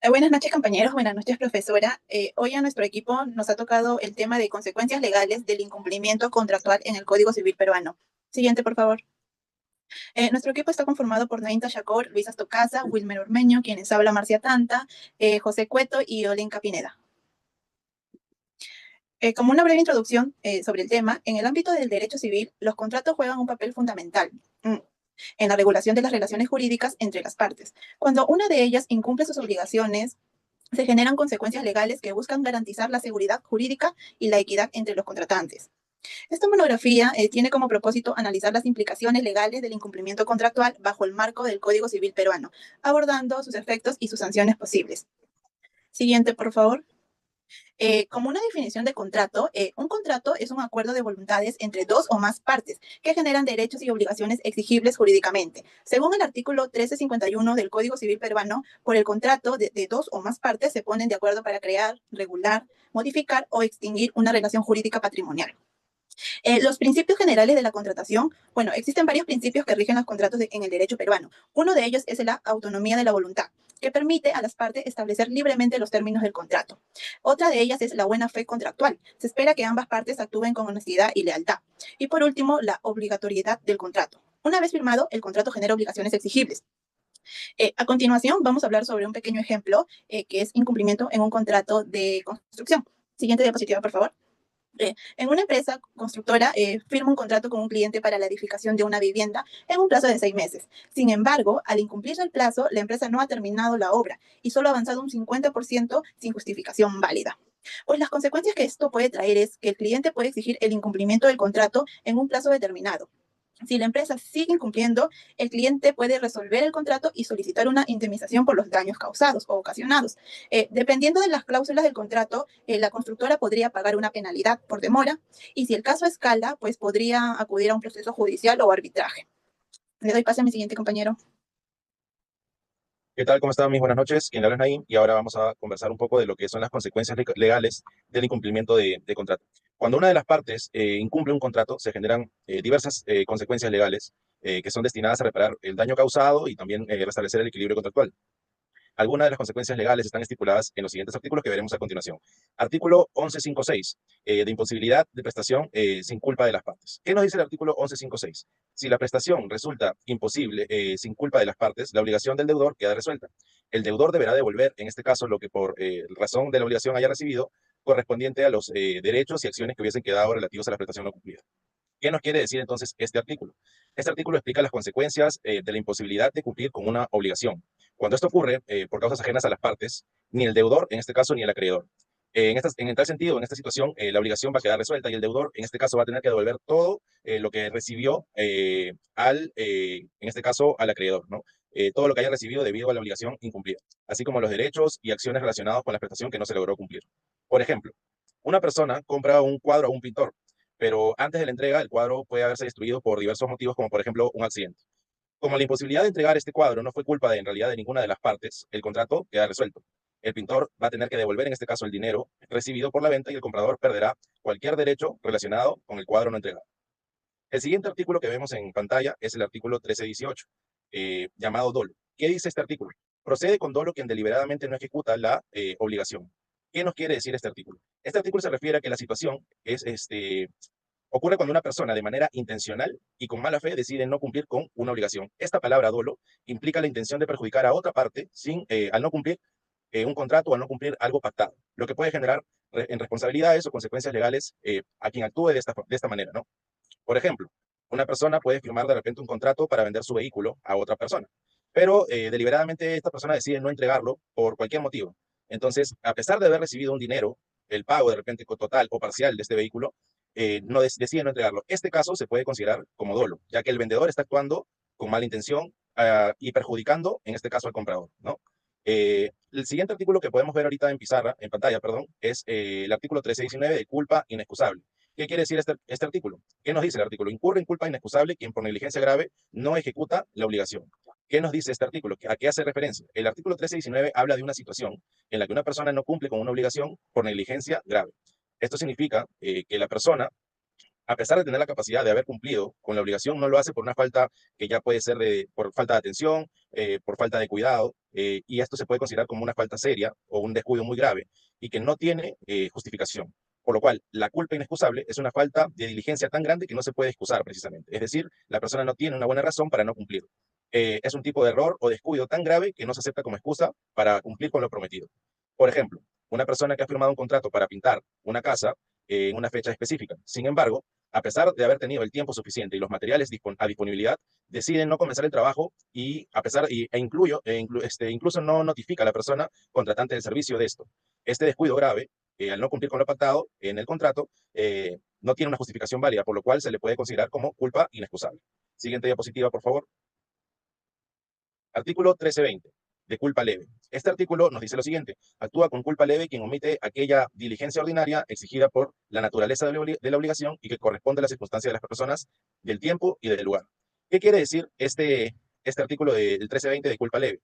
Buenas noches, compañeros. Buenas noches, profesora. Hoy a nuestro equipo nos ha tocado el tema de consecuencias legales del incumplimiento contractual en el Código Civil peruano. Siguiente, por favor. Nuestro equipo está conformado por Nainta Chacor, Luis Astocasa, Wilmer Ormeño, quienes habla Marcia Tanta, José Cueto y Olenka Pineda. Como una breve introducción sobre el tema, en el ámbito del derecho civil, los contratos juegan un papel fundamental en la regulación de las relaciones jurídicas entre las partes. Cuando una de ellas incumple sus obligaciones, se generan consecuencias legales que buscan garantizar la seguridad jurídica y la equidad entre los contratantes. Esta monografía tiene como propósito analizar las implicaciones legales del incumplimiento contractual bajo el marco del Código Civil peruano, abordando sus efectos y sus sanciones posibles. Siguiente, por favor. Como una definición de contrato, un contrato es un acuerdo de voluntades entre dos o más partes que generan derechos y obligaciones exigibles jurídicamente. Según el artículo 1351 del Código Civil peruano, por el contrato de dos o más partes se ponen de acuerdo para crear, regular, modificar o extinguir una relación jurídica patrimonial. Los principios generales de la contratación, bueno, existen varios principios que rigen los contratos en el derecho peruano. Uno de ellos es la autonomía de la voluntad, que permite a las partes establecer libremente los términos del contrato. Otra de ellas es la buena fe contractual. Se espera que ambas partes actúen con honestidad y lealtad. Y por último, la obligatoriedad del contrato. Una vez firmado, el contrato genera obligaciones exigibles. A continuación, vamos a hablar sobre un pequeño ejemplo que es incumplimiento en un contrato de construcción. Siguiente diapositiva, por favor. En una empresa constructora firma un contrato con un cliente para la edificación de una vivienda en un plazo de 6 meses. Sin embargo, al incumplir el plazo, la empresa no ha terminado la obra y solo ha avanzado un 50% sin justificación válida. Pues las consecuencias que esto puede traer es que el cliente puede exigir el incumplimiento del contrato en un plazo determinado. Si la empresa sigue incumpliendo, el cliente puede resolver el contrato y solicitar una indemnización por los daños causados o ocasionados. Dependiendo de las cláusulas del contrato, la constructora podría pagar una penalidad por demora y si el caso escala, pues podría acudir a un proceso judicial o arbitraje. Le doy paso a mi siguiente compañero. ¿Qué tal? ¿Cómo están? Mis buenas noches. Quien habla es Naim y ahora vamos a conversar un poco de lo que son las consecuencias legales del incumplimiento de contrato. Cuando una de las partes incumple un contrato, se generan diversas consecuencias legales que son destinadas a reparar el daño causado y también restablecer el equilibrio contractual. Algunas de las consecuencias legales están estipuladas en los siguientes artículos que veremos a continuación. Artículo 1156, de imposibilidad de prestación sin culpa de las partes. ¿Qué nos dice el artículo 1156? Si la prestación resulta imposible sin culpa de las partes, la obligación del deudor queda resuelta. El deudor deberá devolver, en este caso, lo que por razón de la obligación haya recibido, correspondiente a los derechos y acciones que hubiesen quedado relativos a la prestación no cumplida. ¿Qué nos quiere decir entonces este artículo? Este artículo explica las consecuencias de la imposibilidad de cumplir con una obligación. Cuando esto ocurre por causas ajenas a las partes, ni el deudor, en este caso, ni el acreedor. En tal sentido, en esta situación, la obligación va a quedar resuelta y el deudor, en este caso, va a tener que devolver todo lo que recibió en este caso, al acreedor, ¿no? Todo lo que haya recibido debido a la obligación incumplida, así como los derechos y acciones relacionados con la prestación que no se logró cumplir. Por ejemplo, una persona compra un cuadro a un pintor, pero antes de la entrega el cuadro puede haberse destruido por diversos motivos, como por ejemplo un accidente. Como la imposibilidad de entregar este cuadro no fue culpa en realidad de ninguna de las partes, el contrato queda resuelto. El pintor va a tener que devolver en este caso el dinero recibido por la venta y el comprador perderá cualquier derecho relacionado con el cuadro no entregado. El siguiente artículo que vemos en pantalla es el artículo 1318, llamado dolo. ¿Qué dice este artículo? Procede con dolo quien deliberadamente no ejecuta la obligación. ¿Qué nos quiere decir este artículo? Este artículo se refiere a que la situación ocurre cuando una persona de manera intencional y con mala fe decide no cumplir con una obligación. Esta palabra dolo implica la intención de perjudicar a otra parte al no cumplir un contrato o al no cumplir algo pactado, lo que puede generar en responsabilidades o consecuencias legales a quien actúe de esta manera, ¿no? Por ejemplo, una persona puede firmar de repente un contrato para vender su vehículo a otra persona, pero deliberadamente esta persona decide no entregarlo por cualquier motivo. Entonces, a pesar de haber recibido un dinero, el pago de repente total o parcial de este vehículo, decide no entregarlo. Este caso se puede considerar como dolo, ya que el vendedor está actuando con mala intención y perjudicando, en este caso, al comprador, ¿no? El siguiente artículo que podemos ver ahorita en pantalla, perdón, es el artículo 1319 de culpa inexcusable. ¿Qué quiere decir este artículo? ¿Qué nos dice el artículo? Incurre en culpa inexcusable quien por negligencia grave no ejecuta la obligación. ¿Qué nos dice este artículo? ¿A qué hace referencia? El artículo 1319 habla de una situación en la que una persona no cumple con una obligación por negligencia grave. Esto significa que la persona a pesar de tener la capacidad de haber cumplido con la obligación, no lo hace por una falta que ya puede ser por falta de atención, por falta de cuidado, y esto se puede considerar como una falta seria o un descuido muy grave y que no tiene justificación. Por lo cual, la culpa inexcusable es una falta de diligencia tan grande que no se puede excusar precisamente. Es decir, la persona no tiene una buena razón para no cumplir. Es un tipo de error o descuido tan grave que no se acepta como excusa para cumplir con lo prometido. Por ejemplo, una persona que ha firmado un contrato para pintar una casa en una fecha específica. Sin embargo, a pesar de haber tenido el tiempo suficiente y los materiales a disponibilidad, deciden no comenzar el trabajo y a pesar incluso no notifica a la persona contratante del servicio de esto. Este descuido grave, al no cumplir con lo pactado en el contrato, no tiene una justificación válida, por lo cual se le puede considerar como culpa inexcusable. Siguiente diapositiva, por favor. Artículo 1320, de culpa leve. Este artículo nos dice lo siguiente: actúa con culpa leve quien omite aquella diligencia ordinaria exigida por la naturaleza de la obligación y que corresponde a las circunstancias de las personas, del tiempo y del lugar. ¿Qué quiere decir este artículo del 1320 de culpa leve?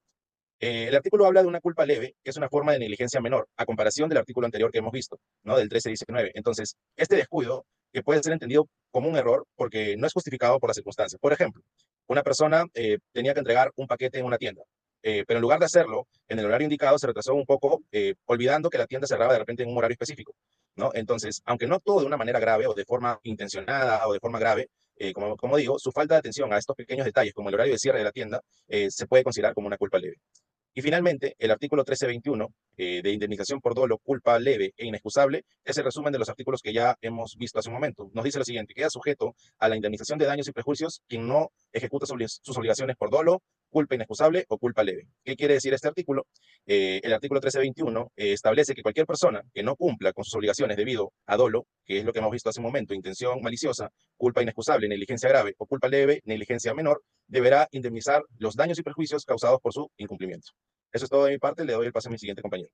El artículo habla de una culpa leve, que es una forma de negligencia menor, a comparación del artículo anterior que hemos visto, ¿no? Del 1319. Entonces, este descuido, que puede ser entendido como un error porque no es justificado por las circunstancias. Por ejemplo, una persona tenía que entregar un paquete en una tienda, pero en lugar de hacerlo en el horario indicado, se retrasó un poco, olvidando que la tienda cerraba de repente en un horario específico, ¿no? Entonces, aunque no todo de una manera grave o de forma intencionada o de forma grave, como digo, su falta de atención a estos pequeños detalles, como el horario de cierre de la tienda, se puede considerar como una culpa leve. Y finalmente, el artículo 1321 de indemnización por dolo, culpa leve e inexcusable, es el resumen de los artículos que ya hemos visto hace un momento. Nos dice lo siguiente: queda sujeto a la indemnización de daños y perjuicios quien no ejecuta sus obligaciones por dolo, culpa inexcusable o culpa leve. ¿Qué quiere decir este artículo? El artículo 1321 establece que cualquier persona que no cumpla con sus obligaciones debido a dolo, que es lo que hemos visto hace un momento, intención maliciosa, culpa inexcusable, negligencia grave o culpa leve, negligencia menor, deberá indemnizar los daños y perjuicios causados por su incumplimiento. Eso es todo de mi parte. Le doy el paso a mi siguiente compañero.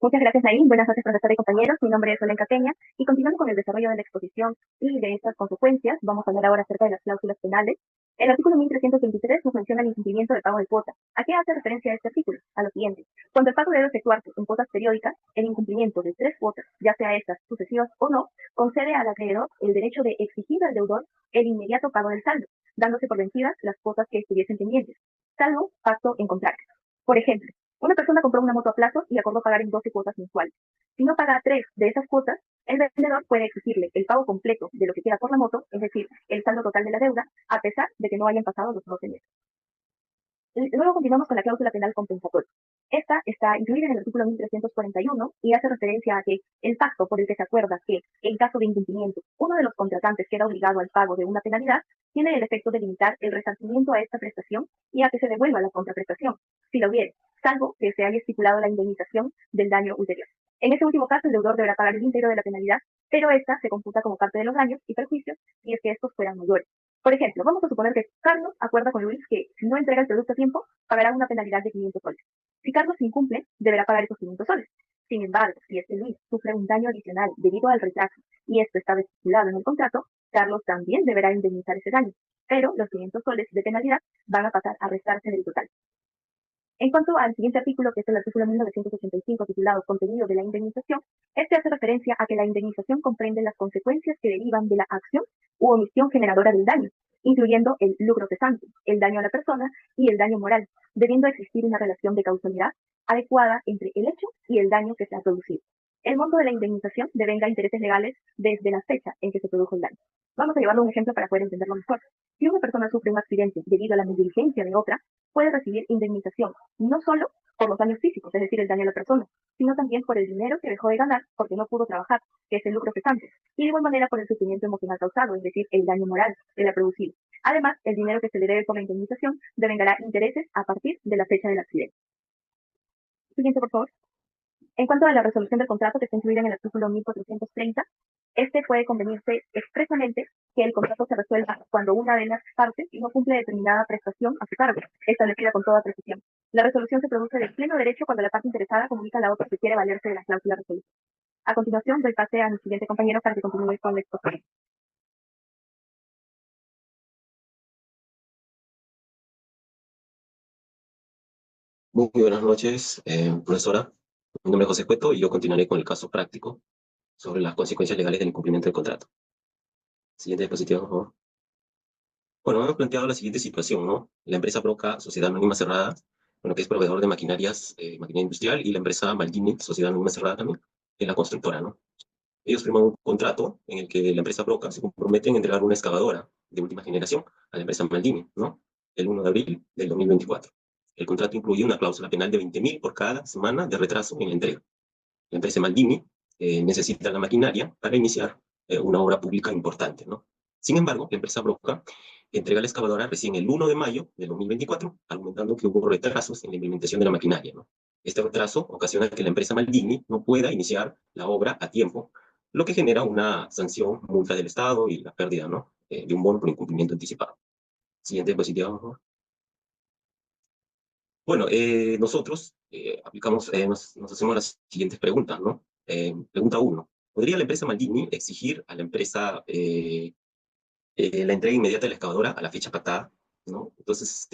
Muchas gracias, Naim. Buenas noches, profesor y compañeros. Mi nombre es Olenka Peña y continuando con el desarrollo de la exposición y de estas consecuencias, vamos a hablar ahora acerca de las cláusulas penales. El artículo 1323 nos menciona el incumplimiento del pago de cuota. ¿A qué hace referencia este artículo? A lo siguiente: cuando el pago debe efectuarse en cuotas periódicas, el incumplimiento de 3 cuotas, ya sea estas sucesivas o no, concede al acreedor el derecho de exigir al deudor el inmediato pago del saldo, dándose por vencidas las cuotas que estuviesen pendientes, salvo pacto en contrario. Por ejemplo, una persona compró una moto a plazo y acordó pagar en 12 cuotas mensuales. Si no paga 3 de esas cuotas, el vendedor puede exigirle el pago completo de lo que queda por la moto, es decir, el saldo total de la deuda, a pesar de que no hayan pasado los 12 meses. Luego continuamos con la cláusula penal compensatoria. Esta está incluida en el artículo 1341 y hace referencia a que el pacto por el que se acuerda que, en caso de incumplimiento, uno de los contratantes queda obligado al pago de una penalidad, tiene el efecto de limitar el resarcimiento a esta prestación y a que se devuelva la contraprestación, si lo hubiere, salvo que se haya estipulado la indemnización del daño ulterior. En ese último caso, el deudor deberá pagar el íntegro de la penalidad, pero esta se computa como parte de los daños y perjuicios si es que estos fueran mayores. Por ejemplo, vamos a suponer que Carlos acuerda con Luis que si no entrega el producto a tiempo, pagará una penalidad de 500 soles. Si Carlos incumple, deberá pagar esos 500 soles. Sin embargo, si es que Luis sufre un daño adicional debido al retraso y esto está estipulado en el contrato, Carlos también deberá indemnizar ese daño, pero los 500 soles de penalidad van a pasar a restarse del total. En cuanto al siguiente artículo, que es el artículo 1985, titulado Contenido de la indemnización, este hace referencia a que la indemnización comprende las consecuencias que derivan de la acción u omisión generadora del daño, incluyendo el lucro cesante, el daño a la persona y el daño moral, debiendo existir una relación de causalidad adecuada entre el hecho y el daño que se ha producido. El monto de la indemnización devenga intereses legales desde la fecha en que se produjo el daño. Vamos a llevarlo a un ejemplo para poder entenderlo mejor. Si una persona sufre un accidente debido a la negligencia de otra, puede recibir indemnización, no solo por los daños físicos, es decir, el daño a la persona, sino también por el dinero que dejó de ganar porque no pudo trabajar, que es el lucro cesante, y de igual manera por el sufrimiento emocional causado, es decir, el daño moral que le ha producido. Además, el dinero que se le debe por la indemnización devengará intereses a partir de la fecha del accidente. Siguiente, por favor. En cuanto a la resolución del contrato, que está incluida en el artículo 1430, este puede convenirse expresamente que el contrato se resuelva cuando una de las partes no cumple determinada prestación a su cargo, establecida con toda precisión. La resolución se produce de pleno derecho cuando la parte interesada comunica a la otra que quiere valerse de la cláusula resolutiva. A continuación, doy pase a mi siguiente compañero para que continúe con la exposición. Muy buenas noches, profesora. Mi nombre es José Cueto y yo continuaré con el caso práctico. sobre las consecuencias legales del incumplimiento del contrato. Siguiente diapositiva, por favor. Bueno, hemos planteado la siguiente situación, ¿no? La empresa Broca, Sociedad Anónima Cerrada, bueno, que es proveedor de maquinarias, maquinaria industrial, y la empresa Maldini, Sociedad Anónima Cerrada también, que es la constructora, ¿no? Ellos firman un contrato en el que la empresa Broca se compromete en entregar una excavadora de última generación a la empresa Maldini, ¿no? El 1 de abril del 2024. El contrato incluye una cláusula penal de 20.000 por cada semana de retraso en la entrega. La empresa Maldini necesita la maquinaria para iniciar una obra pública importante, ¿no? Sin embargo, la empresa Broca entrega la excavadora recién el 1 de mayo del 2024, argumentando que hubo retrasos en la implementación de la maquinaria, ¿no? Este retraso ocasiona que la empresa Maldini no pueda iniciar la obra a tiempo, lo que genera una sanción, multa del Estado y la pérdida, ¿no? De un bono por incumplimiento anticipado. Siguiente diapositiva, por favor. Bueno, nosotros aplicamos, nos hacemos las siguientes preguntas, ¿no? Pregunta 1. ¿Podría la empresa Maldini exigir a la empresa la entrega inmediata de la excavadora a la fecha pactada? ¿No? Entonces,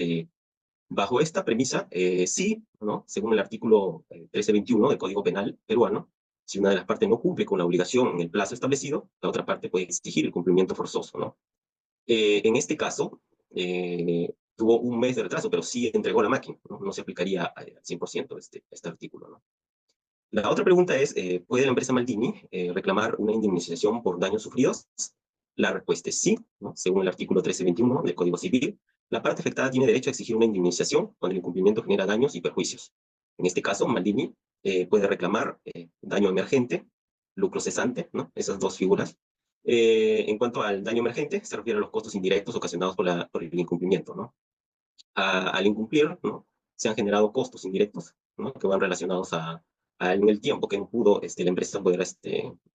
bajo esta premisa, sí, ¿no? Según el artículo 1321 del Código Penal peruano, si una de las partes no cumple con la obligación en el plazo establecido, la otra parte puede exigir el cumplimiento forzoso, ¿no? En este caso, tuvo un mes de retraso, pero sí entregó la máquina, ¿no? No se aplicaría al 100% este artículo, ¿no? La otra pregunta es, ¿puede la empresa Maldini reclamar una indemnización por daños sufridos? La respuesta es sí, ¿no? Según el artículo 1321 del Código Civil, la parte afectada tiene derecho a exigir una indemnización cuando el incumplimiento genera daños y perjuicios. En este caso, Maldini puede reclamar daño emergente, lucro cesante, ¿no? Esas dos figuras. En cuanto al daño emergente, se refiere a los costos indirectos ocasionados por el incumplimiento, ¿no? Al incumplir, ¿no? Se han generado costos indirectos, ¿no? Que van relacionados en el tiempo que no pudo la empresa poder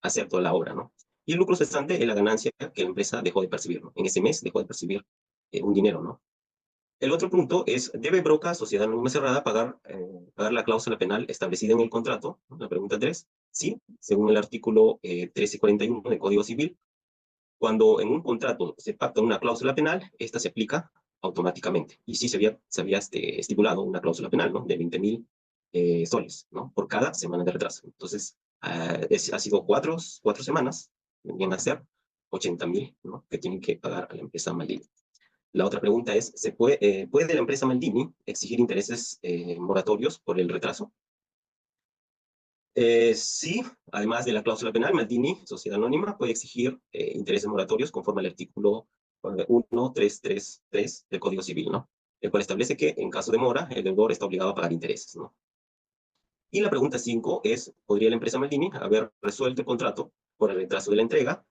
hacer toda la obra, ¿no? Y el lucro cesante es la ganancia que la empresa dejó de percibir, ¿no? En ese mes dejó de percibir un dinero, ¿no? El otro punto es, ¿debe Broca, Sociedad Anónima Cerrada, pagar la cláusula penal establecida en el contrato? ¿No? La pregunta 3, sí, según el artículo 1341 del Código Civil, cuando en un contrato se pacta una cláusula penal, esta se aplica automáticamente. Y sí se había estipulado una cláusula penal, ¿no? De 20.000 soles, ¿no? Por cada semana de retraso. Entonces, ha sido cuatro semanas, vendrían a ser 80.000, ¿no? Que tienen que pagar a la empresa Maldini. La otra pregunta es, ¿puede la empresa Maldini exigir intereses moratorios por el retraso? Sí, además de la cláusula penal, Maldini, Sociedad Anónima, puede exigir intereses moratorios conforme al artículo 1333 del Código Civil, ¿no? El cual establece que en caso de mora, el deudor está obligado a pagar intereses, ¿no? Y la pregunta 5 es, ¿podría la empresa Maldini haber resuelto el contrato por el retraso de la entrega?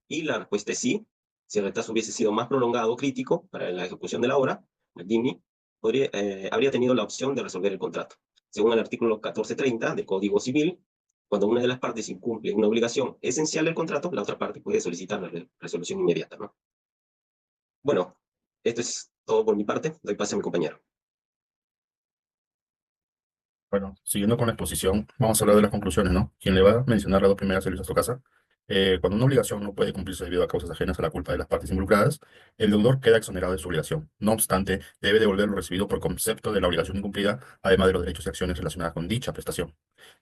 Y la respuesta es sí. Si el retraso hubiese sido más prolongado o crítico para la ejecución de la obra, Maldini habría tenido la opción de resolver el contrato. Según el artículo 1430 del Código Civil, cuando una de las partes incumple una obligación esencial del contrato, la otra parte puede solicitar la resolución inmediata, ¿no? Bueno, esto es todo por mi parte. Doy paso a mi compañero. Bueno, siguiendo con la exposición, vamos a hablar de las conclusiones, ¿no? Quien le va a mencionar las dos primeras servicios a su casa. Cuando una obligación no puede cumplirse debido a causas ajenas a la culpa de las partes involucradas, el deudor queda exonerado de su obligación. No obstante, debe devolver lo recibido por concepto de la obligación incumplida, además de los derechos y acciones relacionadas con dicha prestación.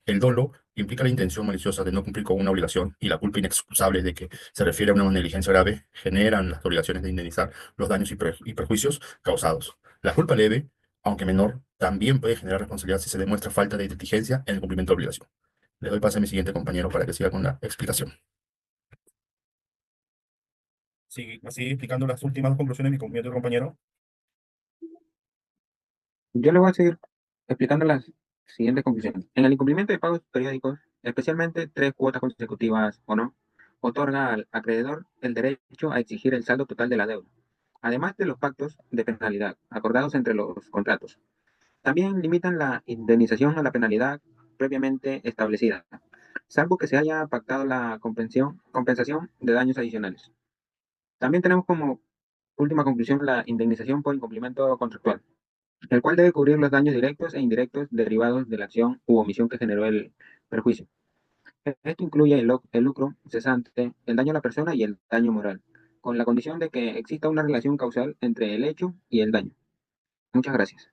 El dolo implica la intención maliciosa de no cumplir con una obligación y la culpa inexcusable de que se refiere a una negligencia grave generan las obligaciones de indemnizar los daños y perjuicios causados. La culpa leve, aunque menor, también puede generar responsabilidad si se demuestra falta de diligencia en el cumplimiento de obligación. Le doy paso a mi siguiente compañero para que siga con la explicación. Sí, así explicando las últimas conclusiones de mi otro compañero. Yo le voy a seguir explicando las siguientes conclusiones. En el incumplimiento de pagos periódicos, especialmente 3 cuotas consecutivas o no, otorga al acreedor el derecho a exigir el saldo total de la deuda, además de los pactos de penalidad acordados entre los contratos. También limitan la indemnización a la penalidad previamente establecida, salvo que se haya pactado la compensación de daños adicionales. También tenemos como última conclusión la indemnización por incumplimiento contractual, el cual debe cubrir los daños directos e indirectos derivados de la acción u omisión que generó el perjuicio. Esto incluye el lucro cesante, el daño a la persona y el daño moral, con la condición de que exista una relación causal entre el hecho y el daño. Muchas gracias.